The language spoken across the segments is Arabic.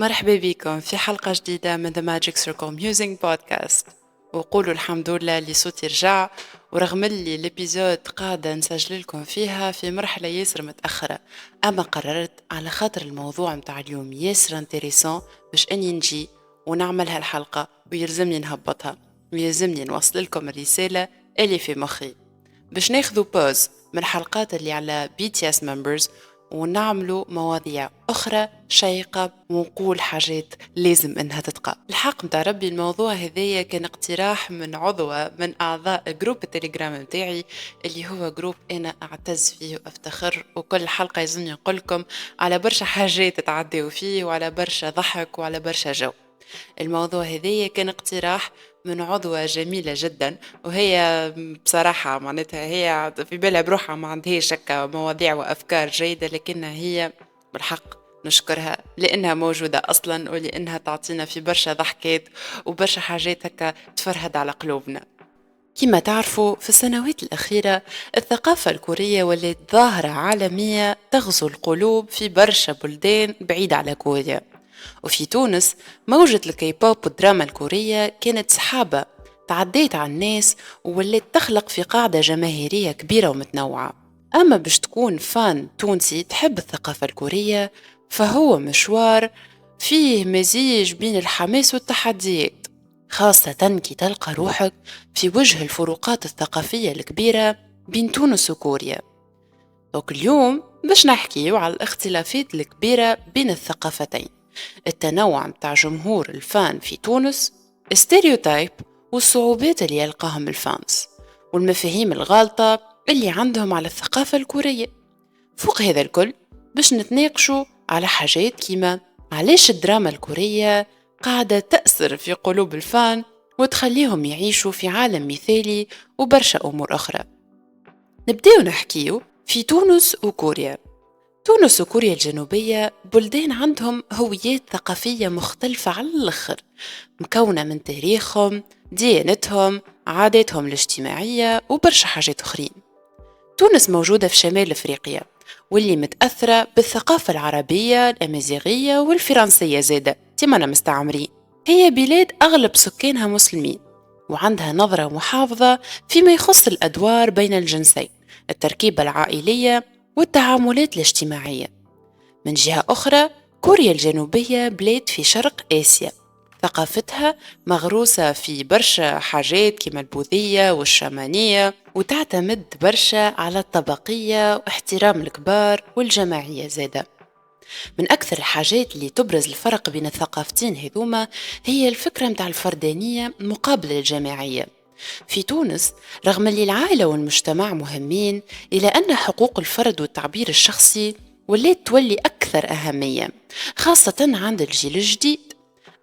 مرحبا بكم في حلقة جديدة من The Magic Circle Musing Podcast. وقولوا الحمد لله اللي صوتي رجع، ورغم اللي الابيزود قاعدة نسجل لكم فيها في مرحلة ياسر متأخرة، أما قررت على خاطر الموضوع متاع اليوم ياسر انتريسون باش أني نجي ونعمل هالحلقة، ويلزمني نهبطها ويلزمني نوصل لكم الرسالة اللي في مخي باش ناخذوا بوز من الحلقات اللي على BTS members ونعملوا مواضيع أخرى شيقة ونقول حاجات لازم إنها تتقال. الحق متاع ربي الموضوع هذايا كان اقتراح من عضوة من أعضاء جروب التليجرام متاعي، اللي هو جروب أنا أعتز فيه وأفتخر، وكل حلقة يزمني نقول لكم على برشا حاجات تتعدوا فيه وعلى برشا ضحك وعلى برشا جو. الموضوع هذايا كان اقتراح من عضوة جميلة جدا، وهي بصراحة معناتها هي في بالها بروحها ما عندهاش هكا مواضيع وأفكار جيدة، لكنها هي بالحق نشكرها لأنها موجودة أصلا، ولأنها تعطينا في برشا ضحكات وبرشا حاجات هكا تفرهد على قلوبنا. كما تعرفوا في السنوات الأخيرة الثقافة الكورية ولات ظاهرة عالمية تغزو القلوب في برشا بلدان بعيدة على كوريا. وفي تونس موجة الكي بوب والدراما الكورية كانت سحابة تعديت على الناس وولات تخلق في قاعدة جماهيرية كبيرة ومتنوعة. أما باش تكون فان تونسي تحب الثقافة الكورية فهو مشوار فيه مزيج بين الحماس والتحديات، خاصة كي تلقى روحك في وجه الفروقات الثقافية الكبيرة بين تونس وكوريا. اليوم باش نحكيو على الاختلافات الكبيرة بين الثقافتين، التنوع متاع جمهور الفان في تونس، الستيريوتايب والصعوبات اللي يلقاهم الفانز، والمفاهيم الغالطة اللي عندهم على الثقافة الكورية. فوق هذا الكل باش نتناقشوا على حاجات كيما علاش الدراما الكورية قاعدة تأثر في قلوب الفان وتخليهم يعيشوا في عالم مثالي، وبرشا أمور أخرى. نبداو نحكيو في تونس وكوريا. تونس وكوريا الجنوبية بلدان عندهم هويات ثقافية مختلفة على الآخر، مكونة من تاريخهم، ديانتهم، عاداتهم الاجتماعية وبرشا حاجات أخرين. تونس موجودة في شمال أفريقيا، واللي متأثرة بالثقافة العربية الأمازيغية والفرنسية زادة تمنا مستعمرين. هي بلاد أغلب سكانها مسلمين، وعندها نظرة محافظة فيما يخص الأدوار بين الجنسين، التركيبة العائلية والتعاملات الاجتماعية. من جهة أخرى كوريا الجنوبية بلاد في شرق آسيا، ثقافتها مغروسة في برشا حاجات كما البوذية والشامانية، وتعتمد برشا على الطبقية واحترام الكبار والجماعية زادة. من أكثر الحاجات اللي تبرز الفرق بين الثقافتين هذوما هي الفكرة متاع الفردانية مقابل الجماعية. في تونس رغم اللي العائلة والمجتمع مهمين، إلى أن حقوق الفرد والتعبير الشخصي ولات تولي أكثر أهمية، خاصة عند الجيل الجديد.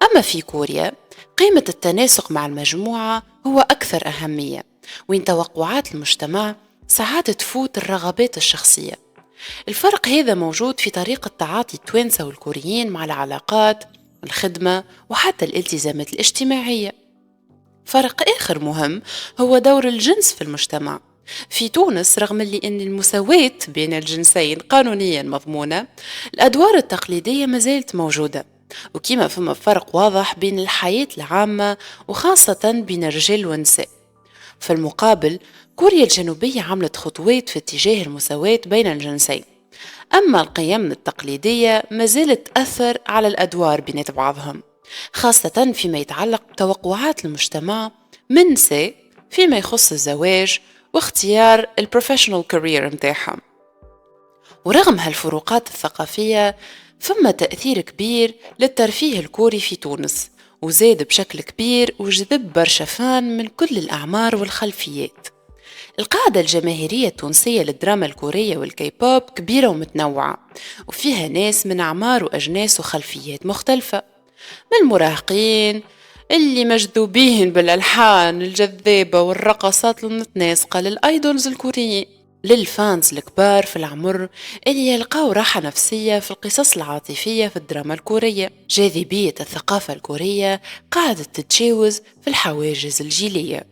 أما في كوريا قيمة التناسق مع المجموعة هو أكثر أهمية، وين توقعات المجتمع ساعات تفوت الرغبات الشخصية. الفرق هذا موجود في طريقة تعاطي التوانسة والكوريين مع العلاقات، الخدمة وحتى الالتزامات الاجتماعية. فرق آخر مهم هو دور الجنس في المجتمع. في تونس رغم اللي أن المساواة بين الجنسين قانونيا مضمونة، الأدوار التقليدية ما زالت موجودة، وكما فما فرق واضح بين الحياة العامة وخاصة بين الرجال والنساء. في المقابل كوريا الجنوبية عملت خطوات في اتجاه المساواة بين الجنسين، أما القيم التقليدية ما زالت تأثر على الأدوار بين بعضهم، خاصة فيما يتعلق بتوقعات المجتمع من نساء فيما يخص الزواج واختيار البروفيشنال كارير متاعهم. ورغم هالفروقات الثقافية فما تأثير كبير للترفيه الكوري في تونس، وزاد بشكل كبير وجذب برشا فان من كل الأعمار والخلفيات. القاعدة الجماهيرية التونسية للدراما الكورية والكي بوب كبيرة ومتنوعة، وفيها ناس من أعمار وأجناس وخلفيات مختلفة، من المراهقين اللي مجذوبين بالألحان الجذابة والرقصات المتناسقة للآيدولز الكوريين، للفانز الكبار في العمر اللي يلقاو راحة نفسية في القصص العاطفية في الدراما الكورية. جاذبية الثقافة الكورية قاعدة تتجاوز في الحواجز الجيلية.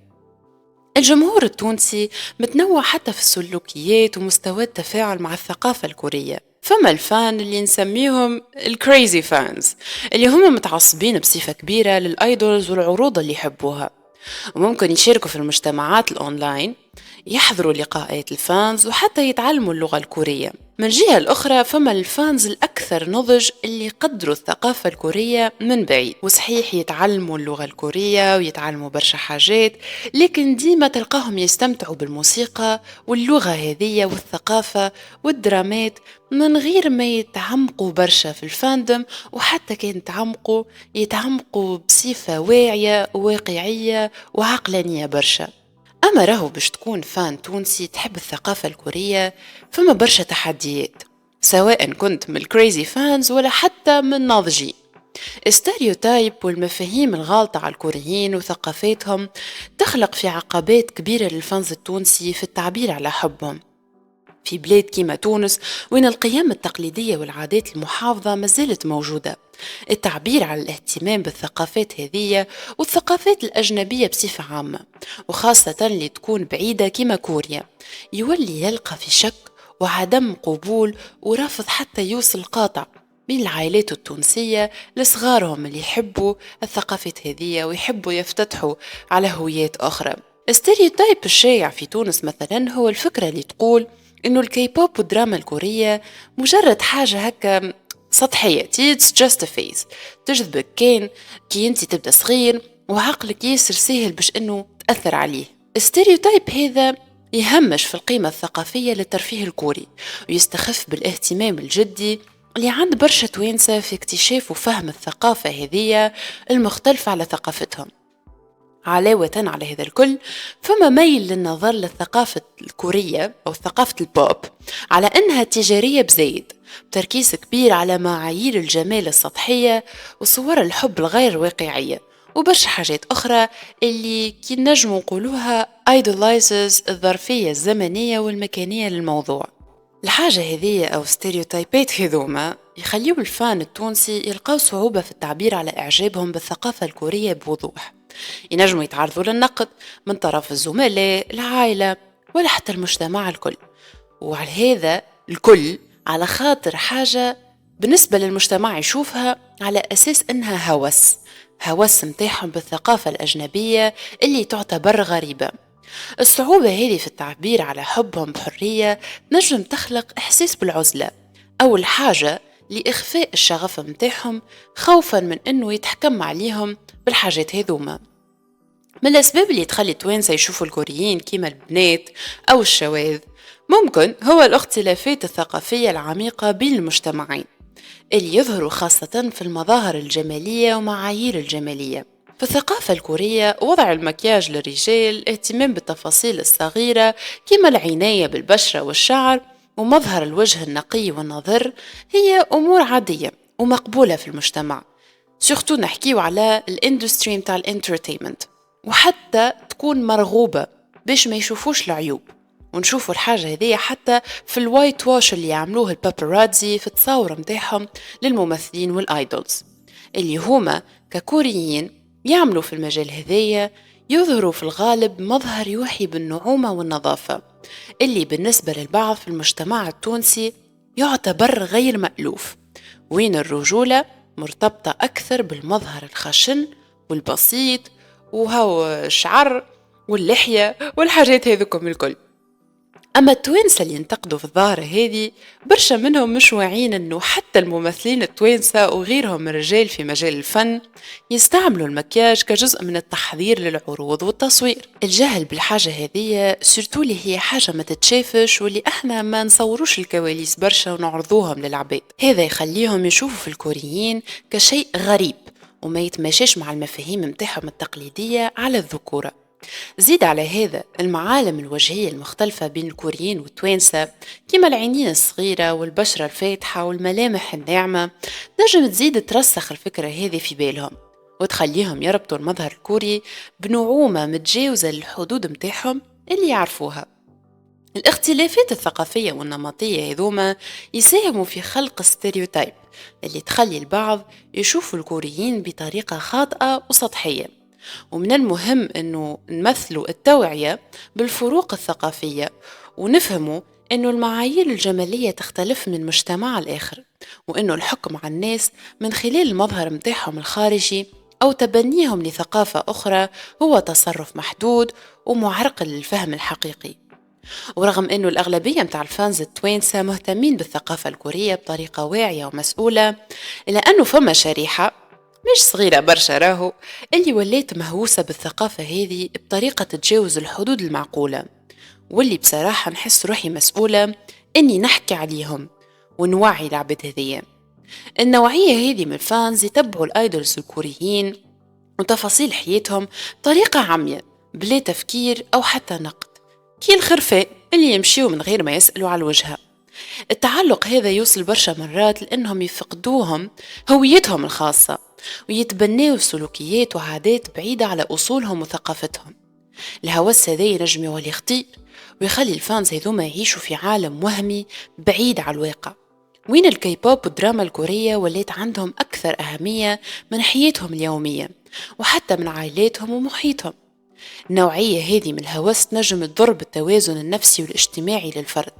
الجمهور التونسي متنوع حتى في السلوكيات ومستوى التفاعل مع الثقافة الكورية. فما الفان اللي نسميهم الكريزي فانز، اللي هم متعصبين بصفة كبيرة للأيدولز والعروض اللي يحبوها، وممكن يشاركوا في المجتمعات الأونلاين، يحضروا لقاءات الفانز وحتى يتعلموا اللغة الكورية. من الجهة الأخرى فما الفانز الأكثر نضج اللي يقدروا الثقافة الكورية من بعيد، وصحيح يتعلموا اللغة الكورية ويتعلموا برشا حاجات، لكن ديما تلقاهم يستمتعوا بالموسيقى واللغة هذية والثقافة والدرامات من غير ما يتعمقوا برشا في الفاندم، وحتى كان يتعمقوا بصفة واعية وواقعية وعقلانية برشا. أما راهو باش تكون فان تونسي تحب الثقافة الكورية فما برشا تحديات، سواء كنت من الكريزي فانز ولا حتى من ناضجين. الستيريوتايب والمفاهيم الغالطة على الكوريين وثقافتهم تخلق في عقبات كبيرة للفانز التونسي في التعبير على حبهم في بلاد كيما تونس، وين القيم التقليدية والعادات المحافظة مازالت موجودة. التعبير على الاهتمام بالثقافات هذية والثقافات الأجنبية بصفة عامة، وخاصة اللي تكون بعيدة كيما كوريا، يولي يلقى في شك وعدم قبول ورفض حتى يوصل قاطع بين العائلات التونسية لصغارهم اللي يحبوا الثقافات هذية ويحبوا يفتتحوا على هويات أخرى. الستيريوتايب الشائع في تونس مثلا هو الفكرة اللي تقول إنه الكي بوب والدراما الكورية مجرد حاجة هكا سطحية، it's just a phase، تجذبك كي انت تبدأ صغير وعقلك ياسر سهل باش إنه تأثر عليه. الستيريوتايب هذا يهمش في القيمة الثقافية للترفيه الكوري، ويستخف بالاهتمام الجدي اللي عند برشا توانسة في اكتشاف وفهم الثقافة هذية المختلفة على ثقافتهم. علاوة على هذا الكل فما ميل للنظر للثقافة الكورية أو ثقافة البوب على أنها تجارية بزايد، بتركيز كبير على معايير الجمال السطحية وصور الحب الغير واقعية وبرشا حاجات أخرى اللي كي نجموا نقولوها idolizes الظرفية الزمنية والمكانية للموضوع. الحاجة هذية أو ستيريوتايبات هذوما يخليو الفان التونسي يلقاو صعوبة في التعبير على إعجابهم بالثقافة الكورية بوضوح، ينجموا يتعرضوا للنقد من طرف الزملاء، العائلة، ولا حتى المجتمع الكل. وعلى هذا الكل على خاطر حاجة بالنسبة للمجتمع يشوفها على أساس أنها هوس متاحهم بالثقافة الأجنبية اللي تعتبر غريبة. الصعوبة هذه في التعبير على حبهم بحرية نجم تخلق إحساس بالعزلة، أول حاجة لإخفاء الشغف متاحهم خوفا من أنه يتحكم عليهم بالحاجات هذوما. من الأسباب اللي تخلي توانسة يشوفوا الكوريين كيما البنات أو الشواذ ممكن هو الاختلافات الثقافية العميقة بين المجتمعين اللي يظهروا خاصة في المظاهر الجمالية ومعايير الجمالية. في الثقافة الكورية وضع المكياج للرجال، اهتمام بالتفاصيل الصغيرة كما العناية بالبشرة والشعر ومظهر الوجه النقي والنظر هي أمور عادية ومقبولة في المجتمع، سورتو نحكيو على الاندستري متاع الانترتينمنت، وحتى تكون مرغوبة باش ما يشوفوش العيوب. ونشوفوا الحاجة هذه حتى في الوايت واش اللي يعملوه الباباراتزي في التصاور متاعهم للممثلين والايدولز اللي هما ككوريين يعملوا في المجال هذايا، يظهروا في الغالب مظهر يوحي بالنعومة والنظافة اللي بالنسبة للبعض في المجتمع التونسي يعتبر غير مألوف، وين الرجولة مرتبطة أكثر بالمظهر الخشن والبسيط وهو الشعر واللحية والحاجات هذوكم الكل. أما التوانسة اللي ينتقدوا في الظاهرة هذه برشا منهم مش واعين أنه حتى الممثلين التوانسة وغيرهم من الرجال في مجال الفن يستعملوا المكياج كجزء من التحضير للعروض والتصوير. الجهل بالحاجة هذه سورتو اللي هي حاجة ما تتشافش واللي احنا ما نصوروش الكواليس برشا ونعرضوهم للعباد، هذا يخليهم يشوفوا في الكوريين كشيء غريب وما يتماشاش مع المفاهيم متاعهم التقليدية على الذكورة. زيد على هذا المعالم الوجهية المختلفة بين الكوريين والتوانسة كما العينين الصغيرة والبشرة الفاتحة والملامح الناعمة نجم تزيد ترسخ الفكرة هذه في بالهم وتخليهم يربطوا المظهر الكوري بنعومة متجاوزة للحدود متاعهم اللي يعرفوها. الاختلافات الثقافية والنمطية هذوما يساهموا في خلق ستيريوتايب اللي تخلي البعض يشوفوا الكوريين بطريقة خاطئة وسطحية. ومن المهم أنه نمثلوا التوعية بالفروق الثقافية ونفهموا إنه المعايير الجمالية تختلف من مجتمع لآخر، وإنه الحكم على الناس من خلال المظهر متاعهم الخارجي أو تبنيهم لثقافة أخرى هو تصرف محدود ومعرقل للفهم الحقيقي. ورغم أنه الأغلبية متاع الفانز التوانسة مهتمين بالثقافة الكورية بطريقة واعية ومسؤولة، إلا أنه فما شريحة مش صغيرة برشا راهو اللي وليت مهووسة بالثقافة هذه بطريقة تتجاوز الحدود المعقولة، واللي بصراحة نحس روحي مسؤولة أني نحكي عليهم ونوعي العباد هذية. النوعية هذه من الفانز يتبعوا الآيدولز الكوريين وتفاصيل حياتهم بطريقة عمياء بلا تفكير أو حتى نقد، كي الخرفاء اللي يمشيوا من غير ما يسألوا على الوجهة. التعلق هذا يوصل برشا مرات لأنهم يفقدوهم هويتهم الخاصة ويتبنوا سلوكيات وعادات بعيدة على أصولهم وثقافتهم. الهوس هذا ينجم يولي خطير ويخلي الفانز هذوما يعيشوا في عالم وهمي بعيد على الواقع، وين الكي بوب والدراما الكورية ولات عندهم أكثر أهمية من حياتهم اليومية وحتى من عائلاتهم ومحيطهم. النوعية هذه من الهوس تنجم تضر بالتوازن النفسي والاجتماعي للفرد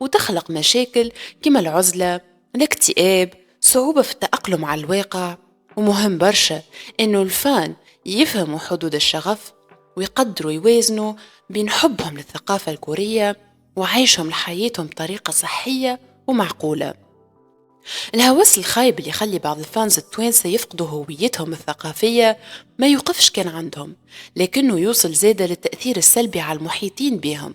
وتخلق مشاكل كما العزلة، الاكتئاب، صعوبة في التأقلم على الواقع. ومهم برشا إنه الفان يفهموا حدود الشغف ويقدروا يوازنوا بين حبهم للثقافة الكورية وعيشهم لحياتهم بطريقة صحية ومعقولة. الهوس الخايب اللي يخلي بعض الفانز التوانسة يفقدوا هويتهم الثقافية ما يوقفش كان عندهم، لكنه يوصل زادة للتأثير السلبي على المحيطين بهم.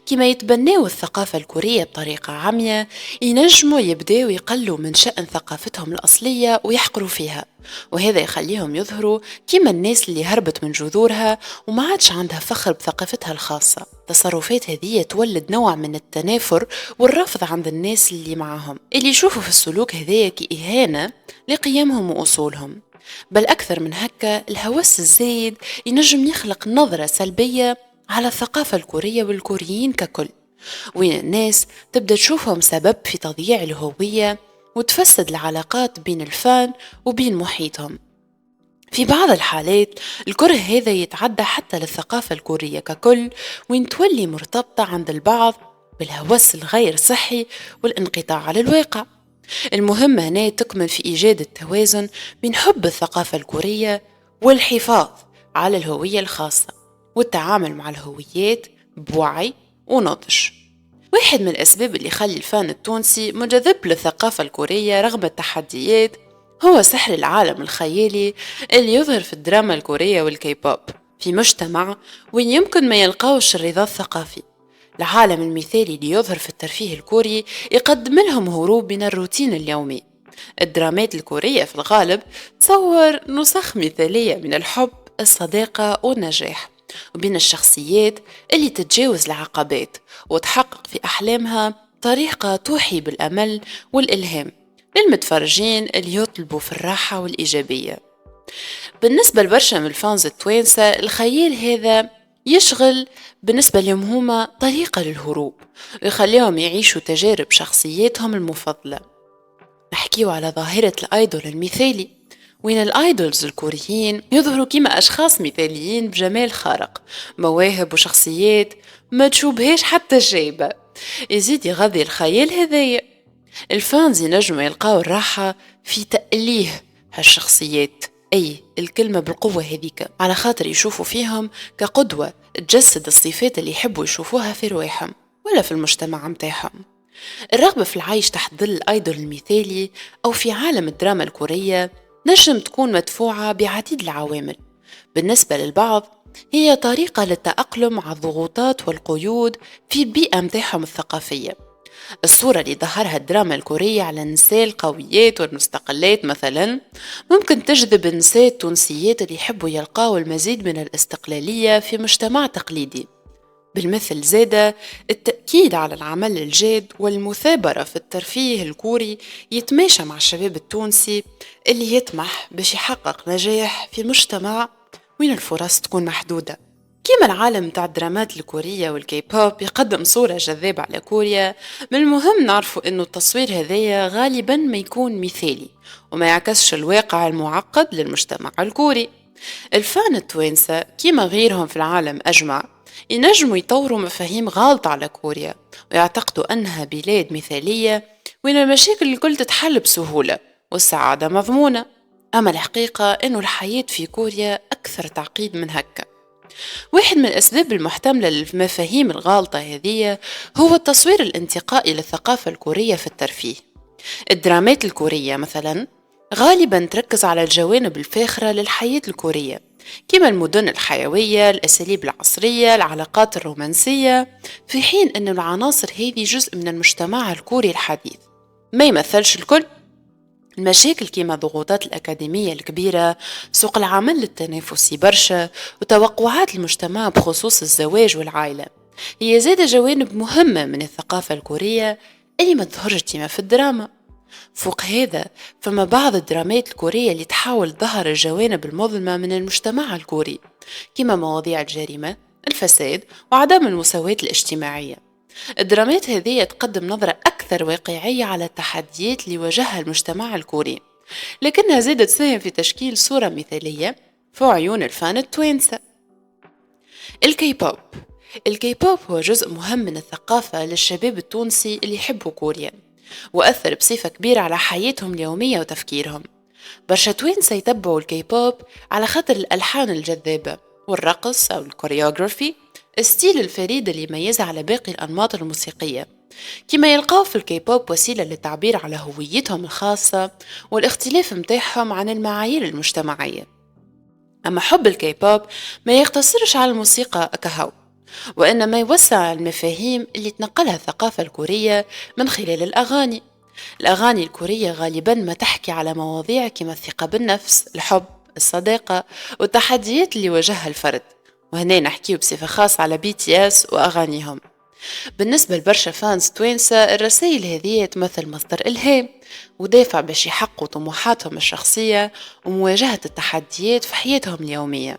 كما يتبنوا الثقافة الكورية بطريقة عمياء ينجموا يبدأوا يقلوا من شأن ثقافتهم الأصلية ويحقروا فيها، وهذا يخليهم يظهروا كما الناس اللي هربت من جذورها وما عادش عندها فخر بثقافتها الخاصة. تصرفات هذه تولد نوع من التنافر والرفض عند الناس اللي معهم، اللي يشوفوا في السلوك هذايا كإهانة لقيمهم وأصولهم. بل أكثر من هكا، الهوس الزايد ينجم يخلق نظرة سلبية على الثقافة الكورية والكوريين ككل، وين الناس تبدأ تشوفهم سبب في تضييع الهوية وتفسد العلاقات بين الفان وبين محيطهم. في بعض الحالات الكره هذا يتعدى حتى للثقافة الكورية ككل، وين تولي مرتبطة عند البعض بالهوس الغير صحي والانقطاع على الواقع. المهم هنا تكمن في إيجاد التوازن بين حب الثقافة الكورية والحفاظ على الهوية الخاصة والتعامل مع الهويات بوعي ونضج. واحد من الأسباب اللي يخلي الفان التونسي مجذب للثقافة الكورية رغم التحديات هو سحر العالم الخيالي اللي يظهر في الدراما الكورية والكي بوب في مجتمع وين يمكن ما يلقاوش الرضا الثقافي. العالم المثالي اللي يظهر في الترفيه الكوري يقدم لهم هروب من الروتين اليومي. الدرامات الكورية في الغالب تصور نسخ مثالية من الحب، الصداقة والنجاح، وبين الشخصيات اللي تتجاوز العقبات وتحقق في أحلامها طريقة توحي بالأمل والإلهام للمتفرجين اللي يطلبوا في الراحة والإيجابية. بالنسبة لبرشا من الفانز التوانسة الخيال هذا يشغل بالنسبة لهم هما طريقة للهروب ويخليهم يعيشوا تجارب شخصياتهم المفضلة. نحكيو على ظاهرة الآيدول المثالي، وين الآيدولز الكوريين يظهروا كما أشخاص مثاليين بجمال خارق، مواهب وشخصيات ما تشوبهاش حتى شيبة. يزيد يغذي الخيال هذايا. الفانز ينجموا يلقاو الراحة في تأليه هالشخصيات، أي الكلمة بالقوة هذيك، على خاطر يشوفوا فيهم كقدوة تجسد الصفات اللي يحبوا يشوفوها في رواحهم ولا في المجتمع متاعهم. الرغبة في العيش تحت ظل الآيدول المثالي أو في عالم الدراما الكورية نجم تكون مدفوعة بعديد العوامل. بالنسبة للبعض هي طريقة للتأقلم مع الضغوطات والقيود في البيئة متاعهم الثقافية. الصورة اللي ظهرها الدراما الكورية على النساء القويات والمستقلات مثلا ممكن تجذب النساء التونسيات اللي يحبوا يلقاوا المزيد من الاستقلالية في مجتمع تقليدي. بالمثل زادة التأكيد على العمل الجاد والمثابرة في الترفيه الكوري يتماشى مع الشباب التونسي اللي يطمح باش يحقق نجاح في مجتمع وين الفرص تكون محدودة. كما العالم تاع الدرامات الكورية والكي بوب يقدم صورة جذابة على كوريا، من المهم نعرفوا انه التصوير هذايا غالبا ما يكون مثالي وما يعكسش الواقع المعقد للمجتمع الكوري. الفان التوانسة كما غيرهم في العالم أجمع ينجموا يطوروا مفاهيم غالطة على كوريا، ويعتقدوا أنها بلاد مثالية وين المشاكل الكل تتحل بسهولة والسعادة مضمونة. أما الحقيقة أنه الحياة في كوريا أكثر تعقيد من هكا. واحد من الأسباب المحتملة للمفاهيم الغالطة هذه هو التصوير الانتقائي للثقافة الكورية في الترفيه. الدرامات الكورية مثلا غالبا تركز على الجوانب الفاخرة للحياة الكورية، كما المدن الحيوية، الأساليب العصرية، العلاقات الرومانسية، في حين أن العناصر هذه جزء من المجتمع الكوري الحديث ما يمثلش الكل. المشاكل كما ضغوطات الأكاديمية الكبيرة، سوق العمل التنافسي برشا، وتوقعات المجتمع بخصوص الزواج والعائلة هي زادة جوانب مهمة من الثقافة الكورية اللي ما تظهرش ديما في الدراما. فوق هذا فما بعض الدرامات الكورية اللي تحاول ظهر الجوانب المظلمة من المجتمع الكوري، كما مواضيع الجريمة، الفساد، وعدم المساواة الاجتماعية. الدرامات هذه تقدم نظرة أكثر واقعية على التحديات اللي واجهها المجتمع الكوري، لكنها زادت تساهم في تشكيل صورة مثالية في عيون الفان التوانسة. الكي بوب. الكي بوب هو جزء مهم من الثقافة للشباب التونسي اللي يحبوا كوريا، وأثر بصفة كبيرة على حياتهم اليومية وتفكيرهم. برشا توانسة يتبعوا الكي بوب على خاطر الألحان الجذابة والرقص أو الكوريوغرافي، الستيل الفريد اللي يميزها على باقي الأنماط الموسيقية، كما يلقاو في الكي بوب وسيلة للتعبير على هويتهم الخاصة والاختلاف متاعهم عن المعايير المجتمعية. أما حب الكي بوب ما يقتصرش على الموسيقى كهو، وإنما يوسع المفاهيم اللي تنقلها الثقافة الكورية من خلال الأغاني. الأغاني الكورية غالبا ما تحكي على مواضيع كما الثقة بالنفس، الحب، الصداقة، والتحديات اللي واجهها الفرد، وهنا نحكيه بصفة خاصة على BTS وأغانيهم. بالنسبة لبرشا فانز توانسة الرسائل هذه تمثل مصدر إلهام ودافع باش يحققوا طموحاتهم الشخصية ومواجهة التحديات في حياتهم اليومية.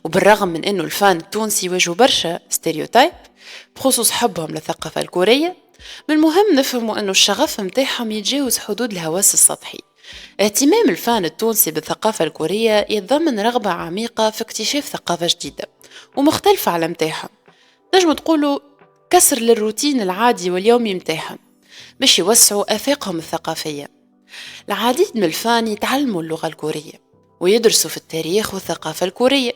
وبالرغم من أنه الفان التونسي يواجهوا برشا ستيريوتايب بخصوص حبهم للثقافة الكورية، من المهم نفهموا أنه الشغف متاعهم يتجاوز حدود الهوس السطحي. اهتمام الفان التونسي بالثقافة الكورية يتضمن رغبة عميقة في اكتشاف ثقافة جديدة ومختلفة على متاعهم، نجم تقولوا كسر للروتين العادي واليومي متاعهم باش يوسعوا آفاقهم الثقافية. العديد من الفان يتعلموا اللغة الكورية ويدرسوا في التاريخ والثقافة الكورية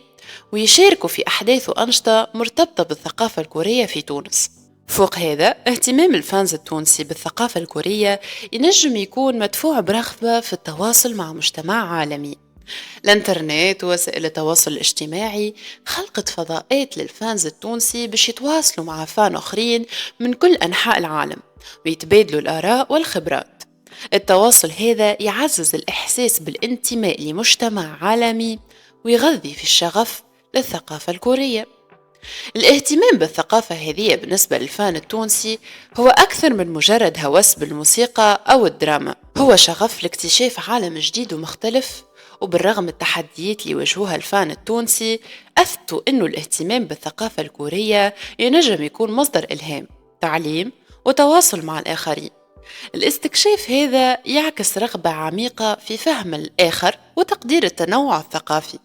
ويشاركوا في أحداث وأنشطة مرتبطة بالثقافة الكورية في تونس. فوق هذا اهتمام الفانز التونسي بالثقافة الكورية ينجم يكون مدفوع برغبة في التواصل مع مجتمع عالمي. الانترنت ووسائل التواصل الاجتماعي خلقت فضاءات للفانز التونسي باش يتواصلوا مع فان آخرين من كل أنحاء العالم ويتبادلوا الآراء والخبرات. التواصل هذا يعزز الإحساس بالانتماء لمجتمع عالمي ويغذي في الشغف للثقافة الكورية. الاهتمام بالثقافة هذه بالنسبة للفان التونسي هو أكثر من مجرد هوس بالموسيقى أو الدراما، هو شغف لاكتشاف عالم جديد ومختلف. وبالرغم من التحديات اللي يواجهوها الفان التونسي، أثبتوا أنه الاهتمام بالثقافة الكورية ينجم يكون مصدر إلهام، تعليم، وتواصل مع الآخرين. الاستكشاف هذا يعكس رغبة عميقة في فهم الآخر وتقدير التنوع الثقافي،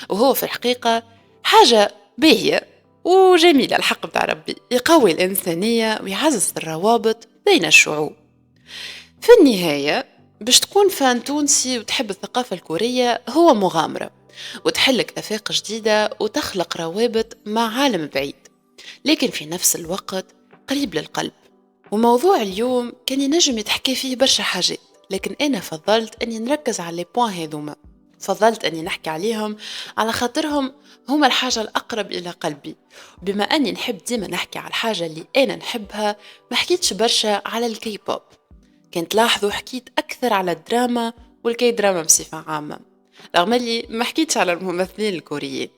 وهو في الحقيقة حاجة باهية وجميلة الحق بتاع ربي، يقوي الإنسانية ويعزز الروابط بين الشعوب. في النهاية باش تكون فان تونسي وتحب الثقافة الكورية هو مغامرة، وتحلك آفاق جديدة وتخلق روابط مع عالم بعيد لكن في نفس الوقت قريب للقلب. وموضوع اليوم كان ينجم يتحكي فيه برشا حاجات، لكن أنا فضلت أني نركز على البوان هذوما، فضلت أني نحكي عليهم على خاطرهم هما الحاجة الأقرب إلى قلبي. بما أني نحب ديما نحكي على الحاجة اللي أنا نحبها، ما حكيتش برشا على الكي بوب، كنت لاحظوا حكيت أكثر على الدراما والكي دراما بصفة عامة، رغم اللي ما حكيتش على الممثلين الكوريين.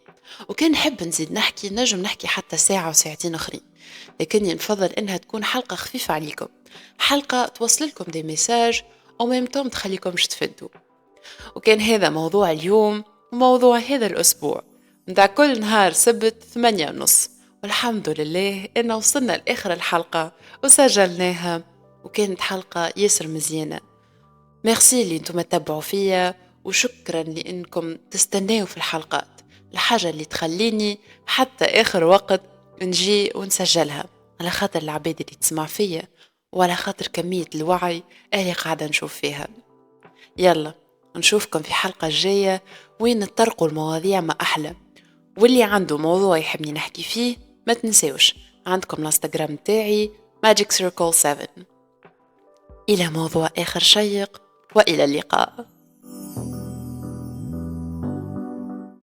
وكان نحب نزيد نحكي، نجم نحكي حتى ساعة وساعتين أخرين، لكني نفضل إنها تكون حلقة خفيفة عليكم، حلقة توصل لكم دي ميساج أو ميمتوم تخليكمش تفدوا. وكان هذا موضوع اليوم وموضوع هذا الأسبوع متاع كل نهار سبت 8:30، والحمد لله إن وصلنا لآخر الحلقة وسجلناها، وكانت حلقة ياسر مزيانة. ميرسي اللي انتم تتبعوا فيا، وشكرا لأنكم تستناوا في الحلقات. الحاجة اللي تخليني حتى آخر وقت نجي ونسجلها، على خاطر العباد اللي تسمع فيا، وعلى خاطر كمية الوعي اللي قاعدة نشوف فيها. يلا نشوفكم في حلقة جاية وين نطرقوا المواضيع ما أحلى. واللي عنده موضوع يحبني نحكي فيه ما تنسيوش، عندكم الانستغرام تاعي Magic Circle 7. إلى موضوع آخر شيق، وإلى اللقاء.